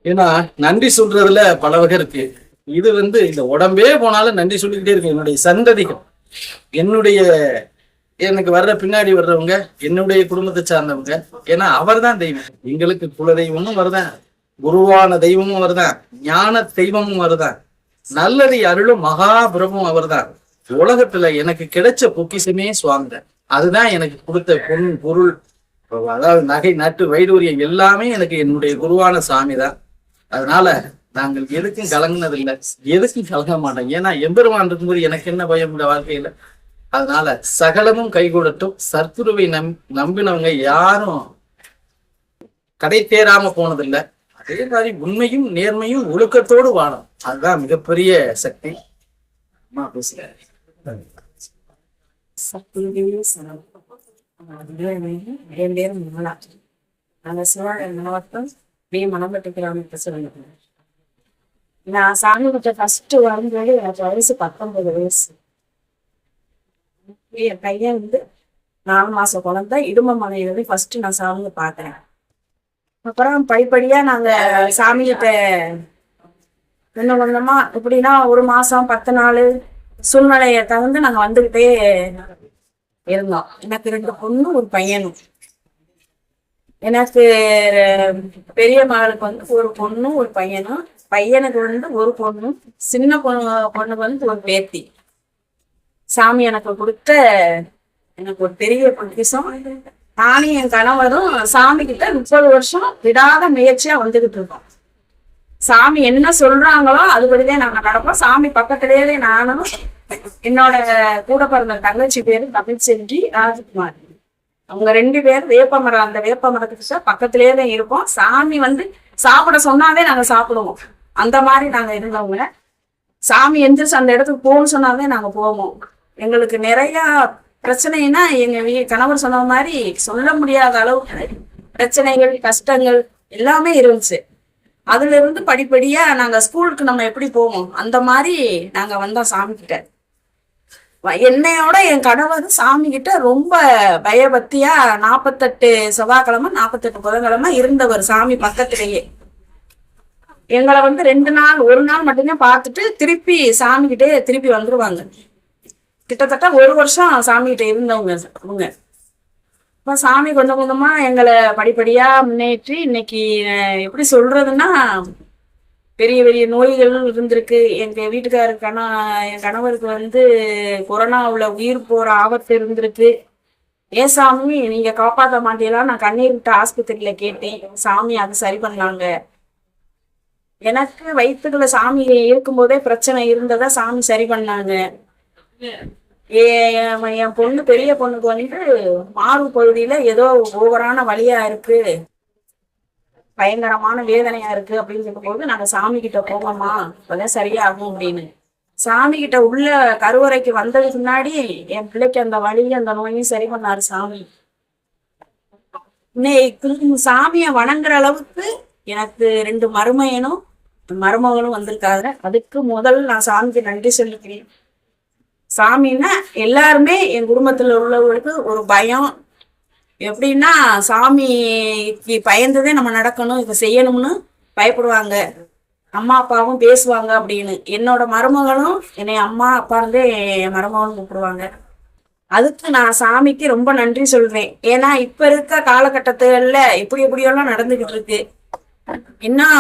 ஏன்னா நன்றி சொல்றதுல பல வகை இருக்கு. இது இந்த உடம்பே போனாலும் நன்றி சொல்லிக்கிட்டே இருக்கு. என்னுடைய சந்ததிகள், என்னுடைய எனக்கு வர்ற பின்னாடி வர்றவங்க, என்னுடைய குடும்பத்தை சார்ந்தவங்க. ஏன்னா அவர் தான் தெய்வம். எங்களுக்கு குல தெய்வமும் வருதான், குருவான தெய்வமும் வருதான், ஞான தெய்வமும் வருதான், நல்லதை அருளும் மகாபிரமும் அவர் தான். உலகத்துல எனக்கு கிடைச்ச பொக்கிஷமே சுவாங்க. அதுதான் எனக்கு கொடுத்த பொருள், அதாவது நகை நட்டு வைடூரியம் எல்லாமே எனக்கு என்னுடைய குருவான சாமி தான். அதனால நாங்கள் எதுக்கும் கலங்கினதில்லை, எதுக்கும் கலங்க மாட்டோம். ஏன்னா எம்பெருமான் இருக்கும்போது எனக்கு என்ன பயம் இந்த வாழ்க்கையில. அதனால சகலமும் கைகூடட்டும். சத்குருவை நம்பினவங்க யாரும் கடை தேராம போனதில்லை. அதே மாதிரி உண்மையும் நேர்மையும் ஒழுக்கத்தோடு வாழும். அதுதான் மிகப்பெரிய சக்தி. அம்மா பேசுற என் பேர் மங்களா. நாங்கள் சிவகங்கை மாவட்டம் மணம்பட்டி கிராமத்தை சொல்லியிருக்கேன். நான் சாமி கிட்ட ஃபர்ஸ்ட் வரும்போது எனக்கு வயசு 19 வயசு. என் பையன் 4 மாசம் குழந்தை. இடும மனைவி ஃபர்ஸ்ட் நான் சாமியை பார்க்குறேன். அப்புறம் படிப்படியா நாங்க சாமிகிட்ட கொஞ்சம் கொஞ்சமா எப்படின்னா 1 மாசம் 10 நாள் சூழ்நிலையை தகுந்து நாங்க வந்துகிட்டே இருந்தோம். எனக்கு 2 பொண்ணும் 1 பையனும். எனக்கு பெரிய மகளுக்கு 1 பொண்ணும் 1 பையனும், பையனுக்கு 1 பொண்ணும், சின்ன பொண்ணுக்கு 1 பேத்தி. சாமி எனக்கு கொடுத்த எனக்கு ஒரு பெரிய பொக்கிஷம். நானும் என் கணவரும் சாமி கிட்ட 30 வருஷம் விடாத முயற்சியா வந்துகிட்டு இருக்கோம். சாமி என்ன சொல்றாங்களோ அதுபடிதான் நாங்க நடப்போம். சாமி பக்கத்திலேயே நானும் என்னோட கூட பிறந்த தங்கச்சி பேரு தமிழ்செல்வி, ராஜகுமார். அவங்க 2 பேர் வேப்பமரம், அந்த வேப்பமரத்துக்கு பக்கத்திலேயே தான் இருப்போம். சாமி சாப்பிட சொன்னாவே நாங்க சாப்பிடுவோம். அந்த மாதிரி நாங்க இருந்தவங்க. சாமி எந்திரிச்சு அந்த இடத்துக்கு போகணும்னு சொன்னாவே நாங்க போவோம். எங்களுக்கு நிறைய பிரச்சனைனா எங்க கணவர் சொன்ன மாதிரி சொல்ல முடியாத அளவுக்கு பிரச்சனைகள், கஷ்டங்கள் எல்லாமே இருந்துச்சு. அதுல இருந்து படிப்படியா நாங்க ஸ்கூலுக்கு நம்ம எப்படி போவோம் அந்த மாதிரி நாங்க வந்தோம் சாமி கிட்ட. என்னையோட என் கணவர் சாமி கிட்ட ரொம்ப பயபக்தியா 48 செவ்வாய்க்கிழமை 48 புதன்கிழமை இருந்தவர் சாமி பக்கத்திலேயே. எங்களை 2 நாள் 1 நாள் மட்டும்தான் பார்த்துட்டு திருப்பி சாமி கிட்டே திருப்பி வந்துருவாங்க. கிட்டத்தட்ட 1 வருஷம் சாமி கிட்ட இருந்தவங்க அவங்க. இப்ப சாமி கொஞ்சம் கொஞ்சமா எங்களை படிப்படியா முன்னேற்றி இன்னைக்கு எப்படி சொல்றதுன்னா பெரிய பெரிய நோய்கள் இருந்திருக்கு. எங்க வீட்டுக்காருக்கு என் கணவருக்கு கொரோனாவுல உயிர் போற ஆபத்து இருந்திருக்கு. ஏன் சாமி நீங்க காப்பாற்ற மாட்டீங்களா? நான் கண்ணீர் விட்டு ஆஸ்பத்திரியில கேட்டேன். சாமி அது சரி பண்ணாங்க. எனக்கு வயிற்றுக்குள்ள சாமி இருக்கும்போதே பிரச்சனை இருந்ததா சாமி சரி பண்ணாங்க. என் பொண்ணு பெரிய பொண்ணுக்கு மார்பு பகுதியில ஏதோ ஓவரான வலியா இருக்கு, பயங்கரமான வேதனையா இருக்கு அப்படின்னு சொல்லும் போது நாங்க சாமி கிட்ட போவோமா அப்பதான் சரியாகும் அப்படின்னு சாமி கிட்ட உள்ள கருவறைக்கு வந்ததுக்கு முன்னாடி என் பிள்ளைக்கு அந்த வலியும் அந்த நோயும் சரி பண்ணாரு சாமி. சாமிய வணங்குற அளவுக்கு எனக்கு 2 மருமையனும் மருமகனும் வந்திருக்காங்க. அதுக்கு முதல் நான் சாமிக்கு நன்றி சொல்லிக்கிறேன். சாமின்னா எல்லாருமே என் குடும்பத்துல உள்ளவங்களுக்கு ஒரு பயம். எப்படின்னா சாமிக்கு பயந்துதே நம்ம நடக்கணும், இதை செய்யணும்னு பயப்படுவாங்க. அம்மா அப்பாவும் பேசுவாங்க அப்படின்னு. என்னோட மருமகளும் என்னை அம்மா அப்பா என் மருமகளும் கூப்பிடுவாங்க. அதுக்கு நான் சாமிக்கு ரொம்ப நன்றி சொல்றேன். ஏன்னா இப்ப இருக்க காலகட்டத்துல எப்படியெல்லாம் நடந்துகிட்டு இருக்கு. இன்னும்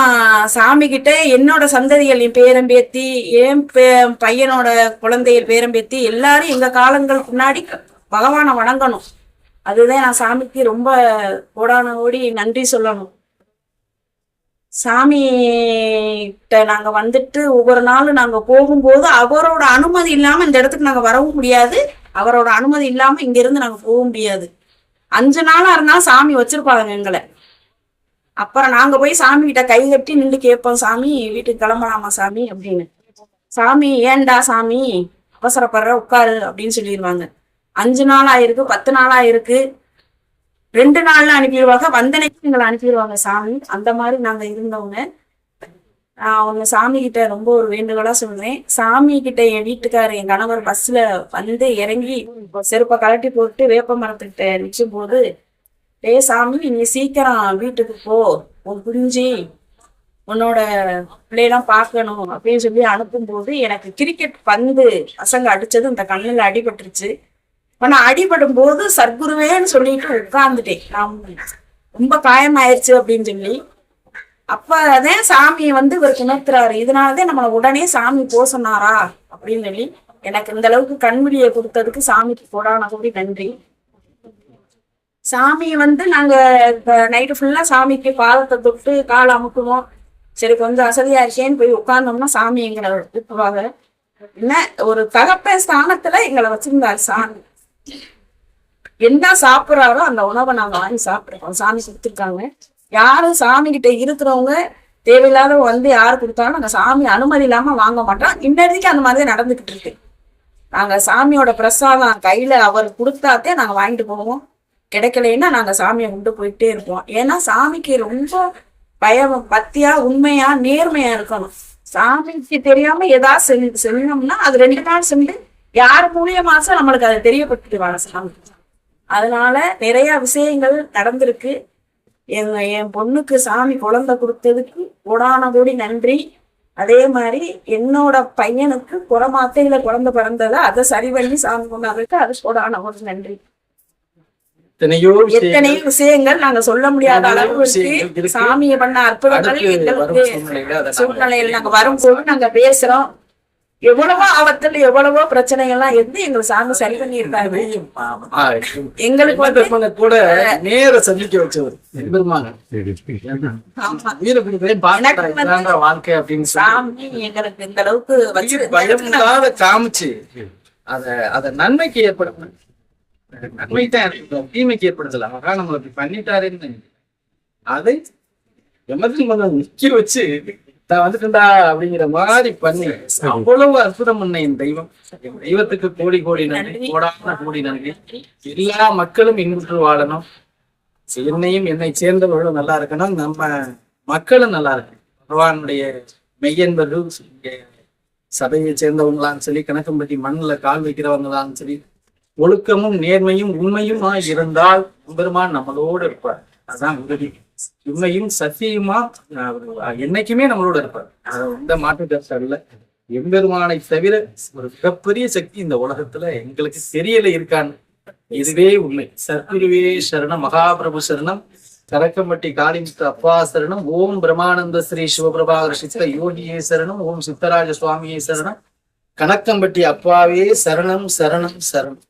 சாமி கிட்ட என்னோட சந்ததிகள், என் பேரம்பேத்தி, என் பையனோட குழந்தைகள் பேரம்பேத்தி எல்லாரும் எங்க காலங்களுக்கு முன்னாடி பகவானை வணங்கணும். அதுதான் நான் சாமிக்கு ரொம்ப ஓடி நன்றி சொல்லணும். சாமி கிட்ட நாங்க ஒவ்வொரு நாளும் நாங்க போகும்போது அவரோட அனுமதி இல்லாம இந்த இடத்துக்கு நாங்க வரவும் முடியாது. அவரோட அனுமதி இல்லாம இங்க இருந்து நாங்க போக முடியாது. 5 நாளா இருந்தாலும் சாமி வச்சிருப்பாங்க எங்களை. அப்புறம் நாங்க போய் சாமி கிட்ட கை கட்டி நின்று கேட்போம், சாமி வீட்டுக்கு கிளம்பலாமா சாமி அப்படின்னு. சாமி ஏண்டா சாமி அவசரப்படுற, உட்காரு அப்படின்னு சொல்லிடுவாங்க. 5 நாள் ஆயிருக்கு, 10 நாள் ஆயிருக்கு, 2 நாள்ல அனுப்பிடுவாங்க. வந்தனைக்கு எங்களை அனுப்பிடுவாங்க சாமி. அந்த மாதிரி நாங்க இருந்தவங்க. அவங்க சாமி கிட்ட ரொம்ப ஒரு வேண்டுகோளா சொல்றேன். சாமி கிட்ட என் வீட்டுக்காரர் என் கணவர் பஸ்ல இறங்கி செருப்பை கலட்டி போட்டு வேப்ப மரத்துக்கிட்ட நிற்கும் போது, சாமி நீ சீக்கிரம் வீட்டுக்கு போ, உன் குஞ்சு உன்னோட பிள்ளையெல்லாம் பார்க்கணும் அப்படின்னு சொல்லி அனுப்பும்போது எனக்கு கிரிக்கெட் பந்து பசங்க அடிச்சது இந்த கண்ணுல அடிபட்டுருச்சு. இப்ப நான் அடிபடும் போது சர்க்குருவேன்னு சொல்லிட்டு உட்கார்ந்துட்டேன். நான் ரொம்ப காயமாயிருச்சு அப்படின்னு சொல்லி அப்பதான் சாமியை வந்து இவர் உணர்த்துறாரு. இதனாலதான் நம்மளை உடனே சாமி போக சொன்னாரா அப்படின்னு சொல்லி எனக்கு இந்த அளவுக்கு கண்விழியை கொடுத்ததுக்கு சாமிக்கு கோடான கோடி நன்றி. சாமி வந்து நாங்க நைட்டு ஃபுல்லா சாமிக்கு பாதத்தை தொட்டு காலை அமுக்குவோம். சரி கொஞ்சம் அசதியா இருக்கேன்னு போய் உட்கார்ந்தோம்னா சாமி எங்களை கூப்பிடுவாங்க. என்ன ஒரு தகப்பன் ஸ்தானத்துல எங்களை வச்சிருந்தாரு சாமி. என்ன சாப்பிட்றாரோ அந்த உணவை நாங்க வாங்கி சாப்பிடுறோம். சாமி கொடுத்துருக்காங்க. யாரும் சாமி கிட்ட இருக்கிறவங்க தேவையில்லாத வந்து யாரு கொடுத்தாலும் நாங்க சாமி அனுமதி இல்லாம வாங்க மாட்டோம். இன்னைக்கு அந்த மாதிரி நடந்துகிட்டு இருக்கு. நாங்க சாமியோட பிரசாதம் கையில அவர் கொடுத்தாத்தே நாங்க வாங்கிட்டு போவோம். கிடைக்கலைன்னா நாங்க சாமியை கொண்டு போயிட்டே இருப்போம். ஏன்னா சாமிக்கு ரொம்ப பயம், பக்தியா, உண்மையா, நேர்மையா இருக்கணும். சாமிக்கு தெரியாம ஏதாவது செஞ்சோம்னா அது 2 நாள் சென்று யார் மூலியமாசம் நம்மளுக்கு அதை தெரியப்படுத்திடுவாங்க சாமி. அதனால நிறைய விஷயங்கள் நடந்திருக்கு. என் பொண்ணுக்கு சாமி குழந்தை கொடுத்ததுக்கு கோடான கோடி நன்றி. அதே மாதிரி என்னோட பையனுக்கு குறமாத்தையில குழந்தை பிறந்ததை அதை சரி பண்ணி சாமி கொண்டாடுறதுக்கு அது கோடான கோடி நன்றி. எத்தனையோ விஷயங்கள் நாங்க சொல்ல முடியாத அளவுக்கு சாமியை பண்ண அற்புதங்கள் எங்களுக்கு சூழ்நிலையில நாங்க வரும்போது நாங்க பேசுறோம். எவ்வளவோ ஆபத்துல எவ்வளவோ பிரச்சனைகள்லாம் இருந்து எங்களுக்கு சாமி சரி பண்ணியிருக்காரு. எங்களுக்கு வந்து கூட நேர சந்திக்க வச்சவர் வாழ்க்கை அப்படின்னு சாமி எங்களுக்கு இந்த அளவுக்கு வச்சு பயம் இல்லாத காமிச்சு அத நன்மைக்கு ஏற்படும். நன்மை தான் தீமைக்கு ஏற்படுத்தல. அவரா நம்மள அப்படி பண்ணிட்டாருன்னு அதை நிக்க வச்சு வந்துட்டுண்டா அப்படிங்கிற மாதிரி பண்ணி அவ்வளவு அற்புதம் பண்ண என் தெய்வம். என் தெய்வத்துக்கு கோடி கோடி நன்றி, கோடான கோடி நன்றி. எல்லா மக்களும் இன்புற்று வாழணும். என்னையும் என்னை சேர்ந்தவர்களும் நல்லா இருக்கணும். நம்ம மக்களும் நல்லா இருக்கணும். பகவானுடைய மெய்யன்பர்கள் சபையை சேர்ந்தவங்களாலும் சரி, கணக்கம்பட்டி மண்ணில் கால் வைக்கிறவங்களாலும் சரி, ஒழுக்கமும் நேர்மையும் உண்மையுமா இருந்தால் பெருமான் நம்மளோடு இருப்பார். அதான் உறுதி. உண்மையும் சத்தியமா என்னைக்குமே நம்மளோட இருப்பார். எந்த மாற்று கருத்து அல்ல. எம்பெருமானை தவிர ஒரு மிகப்பெரிய சக்தி இந்த உலகத்துல எங்களுக்கு தெரியல இருக்கான்னு. இதுவே உண்மை. சத்குருவே சரணம், மகாபிரபு சரணம், கரக்கம்பட்டி காளிமுத்து அப்பா சரணம், ஓம் பிரம்மானந்த ஸ்ரீ சிவபிரபாகர சித்திர யோகியே சரணம், ஓம் சித்தராஜ சுவாமியே சரணம், கணக்கம்பட்டி அப்பாவே சரணம் சரணம் சரணம்.